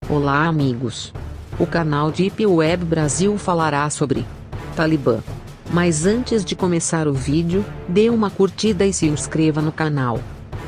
Olá amigos! O canal Deep Web Brasil falará sobre Talibã. Mas antes de começar o vídeo, dê uma curtida e se inscreva no canal.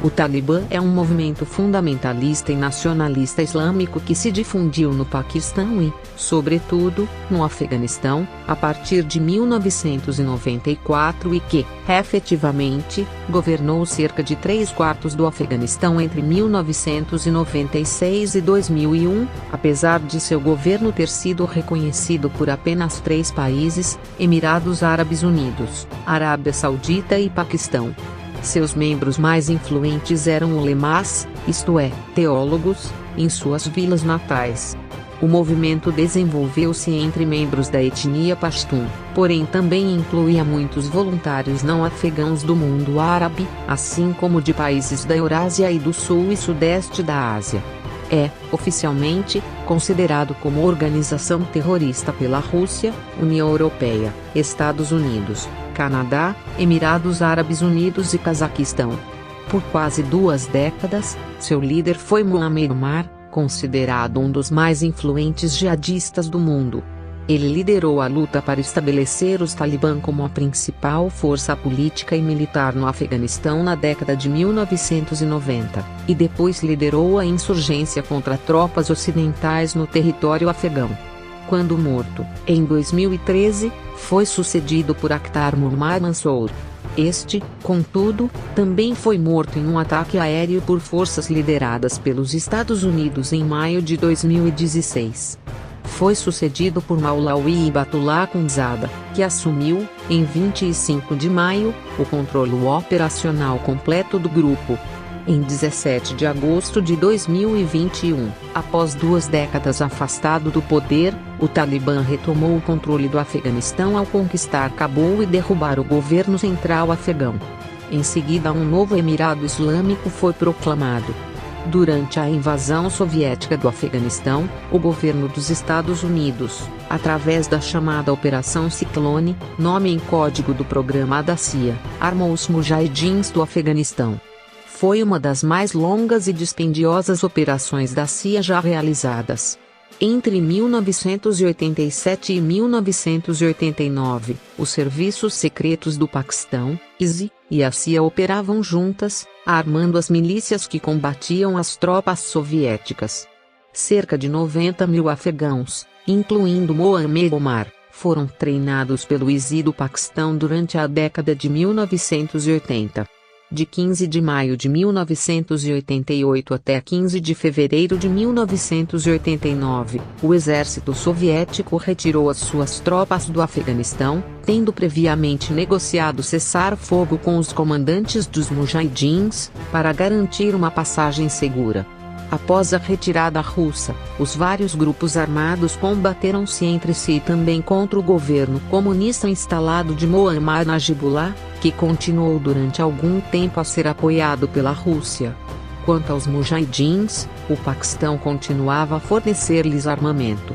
O Talibã é um movimento fundamentalista e nacionalista islâmico que se difundiu no Paquistão e, sobretudo, no Afeganistão, a partir de 1994 e que, efetivamente, governou cerca de 3/4 do Afeganistão entre 1996 e 2001, apesar de seu governo ter sido reconhecido por apenas 3 países: Emirados Árabes Unidos, Arábia Saudita e Paquistão. Seus membros mais influentes eram ulemás, isto é, teólogos, em suas vilas natais. O movimento desenvolveu-se entre membros da etnia pashtun, porém também incluía muitos voluntários não afegãos do mundo árabe, assim como de países da Eurásia e do sul e sudeste da Ásia. É, oficialmente, considerado como organização terrorista pela Rússia, União Europeia, Estados Unidos, Canadá, Emirados Árabes Unidos e Cazaquistão. Por quase 2 décadas, seu líder foi Mohamed Omar, considerado um dos mais influentes jihadistas do mundo. Ele liderou a luta para estabelecer os Talibã como a principal força política e militar no Afeganistão na década de 1990, e depois liderou a insurgência contra tropas ocidentais no território afegão. Quando morto, em 2013, foi sucedido por Akhtar Muhammad Mansour. Este, contudo, também foi morto em um ataque aéreo por forças lideradas pelos Estados Unidos em maio de 2016. Foi sucedido por Maulawi Hibatullah Akhundzada, que assumiu, em 25 de maio, o controle operacional completo do grupo. Em 17 de agosto de 2021, após 2 décadas afastado do poder, o Talibã retomou o controle do Afeganistão ao conquistar Cabul e derrubar o governo central afegão. Em seguida, um novo Emirado Islâmico foi proclamado. Durante a invasão soviética do Afeganistão, o governo dos Estados Unidos, através da chamada Operação Ciclone, nome em código do programa da CIA, armou os mujahidins do Afeganistão. Foi uma das mais longas e dispendiosas operações da CIA já realizadas. Entre 1987 e 1989, os serviços secretos do Paquistão, ISI, e a CIA operavam juntas, armando as milícias que combatiam as tropas soviéticas. Cerca de 90 mil afegãos, incluindo Mohamed Omar, foram treinados pelo ISI do Paquistão durante a década de 1980. De 15 de maio de 1988 até 15 de fevereiro de 1989, o exército soviético retirou as suas tropas do Afeganistão, tendo previamente negociado cessar-fogo com os comandantes dos mujahidins, para garantir uma passagem segura. Após a retirada russa, os vários grupos armados combateram-se entre si e também contra o governo comunista instalado de Muammar Najibullah, que continuou durante algum tempo a ser apoiado pela Rússia. Quanto aos mujahidins, o Paquistão continuava a fornecer-lhes armamento.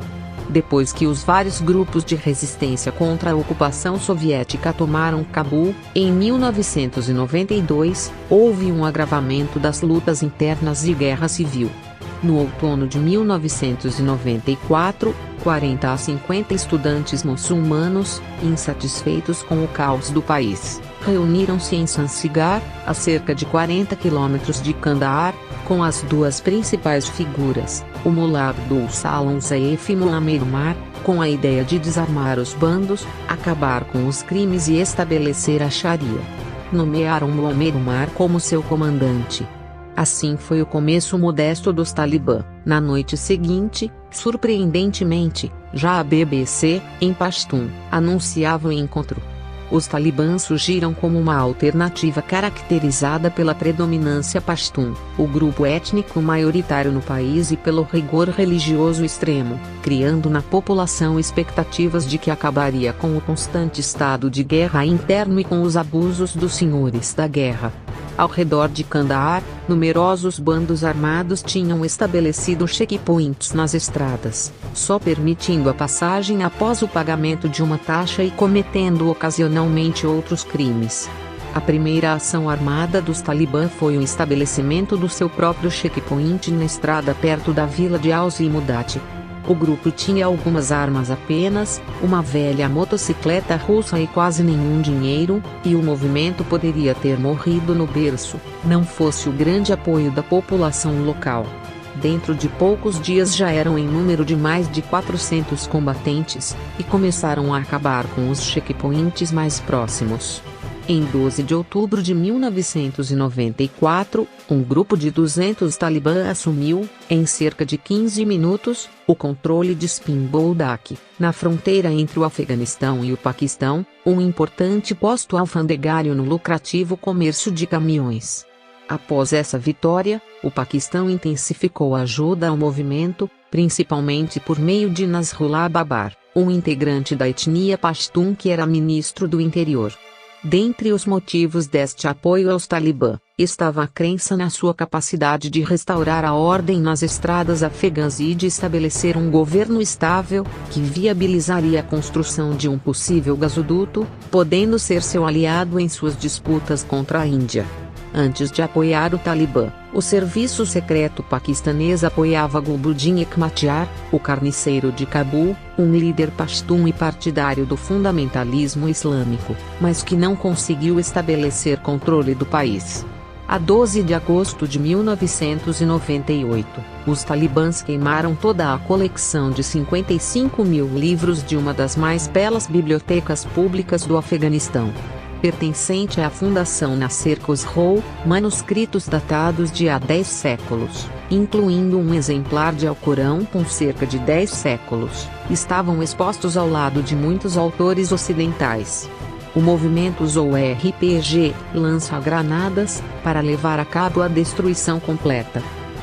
Depois que os vários grupos de resistência contra a ocupação soviética tomaram Cabul, em 1992, houve um agravamento das lutas internas e guerra civil. No outono de 1994, 40 a 50 estudantes muçulmanos, insatisfeitos com o caos do país, reuniram-se em Zanzibar, a cerca de 40 quilômetros de Kandahar, com as 2 principais figuras, o Mullah Abdul Salam Saif e Mohamed Omar, com a ideia de desarmar os bandos, acabar com os crimes e estabelecer a Sharia. Nomearam Mohamed Omar como seu comandante. Assim foi o começo modesto dos Talibã. Na noite seguinte, surpreendentemente, já a BBC, em pashtun, anunciava o encontro. Os talibãs surgiram como uma alternativa caracterizada pela predominância pashtun, o grupo étnico maioritário no país, e pelo rigor religioso extremo, criando na população expectativas de que acabaria com o constante estado de guerra interno e com os abusos dos senhores da guerra. Ao redor de Kandahar, numerosos bandos armados tinham estabelecido checkpoints nas estradas, só permitindo a passagem após o pagamento de uma taxa e cometendo ocasionalmente outros crimes. A primeira ação armada dos Talibã foi o estabelecimento do seu próprio checkpoint na estrada perto da vila de Alzi-Mudati. O grupo tinha algumas armas apenas, uma velha motocicleta russa e quase nenhum dinheiro, e o movimento poderia ter morrido no berço, não fosse o grande apoio da população local. Dentro de poucos dias já eram em número de mais de 400 combatentes, e começaram a acabar com os checkpoints mais próximos. Em 12 de outubro de 1994, um grupo de 200 talibã assumiu, em cerca de 15 minutos, o controle de Spin Boldak, na fronteira entre o Afeganistão e o Paquistão, um importante posto alfandegário no lucrativo comércio de caminhões. Após essa vitória, o Paquistão intensificou a ajuda ao movimento, principalmente por meio de Nasrullah Babar, um integrante da etnia Pashtun que era ministro do interior. Dentre os motivos deste apoio aos Talibã, estava a crença na sua capacidade de restaurar a ordem nas estradas afegãs e de estabelecer um governo estável, que viabilizaria a construção de um possível gasoduto, podendo ser seu aliado em suas disputas contra a Índia. Antes de apoiar o Talibã, o serviço secreto paquistanês apoiava Gulbuddin Hekmatyar, o carniceiro de Cabul, um líder pashtun e partidário do fundamentalismo islâmico, mas que não conseguiu estabelecer controle do país. A 12 de agosto de 1998, os talibãs queimaram toda a coleção de 55 mil livros de uma das mais belas bibliotecas públicas do Afeganistão, pertencente à Fundação Nasser Khosrow, manuscritos datados de há 10 séculos, incluindo um exemplar de Alcorão com cerca de 10 séculos, estavam expostos ao lado de muitos autores ocidentais. O movimento usou RPG, lança-granadas, para levar a cabo a destruição completa.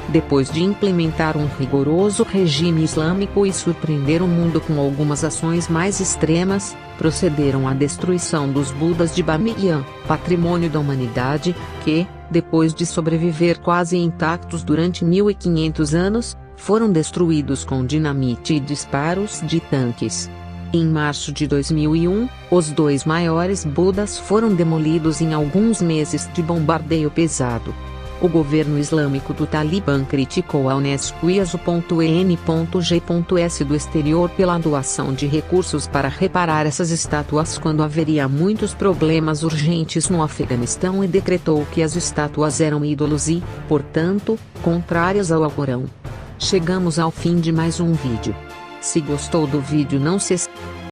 Depois de implementar um rigoroso regime islâmico e surpreender o mundo com algumas ações mais extremas, procederam à destruição dos Budas de Bamiyan, patrimônio da humanidade, que, depois de sobreviver quase intactos durante 1500 anos, foram destruídos com dinamite e disparos de tanques. Em março de 2001, os 2 maiores Budas foram demolidos em alguns meses de bombardeio pesado. O governo islâmico do Talibã criticou a Unesco e a UNG.S do exterior pela doação de recursos para reparar essas estátuas quando haveria muitos problemas urgentes no Afeganistão e decretou que as estátuas eram ídolos e, portanto, contrárias ao Alcorão. Chegamos ao fim de mais um vídeo. Se gostou do vídeo, não se esqueça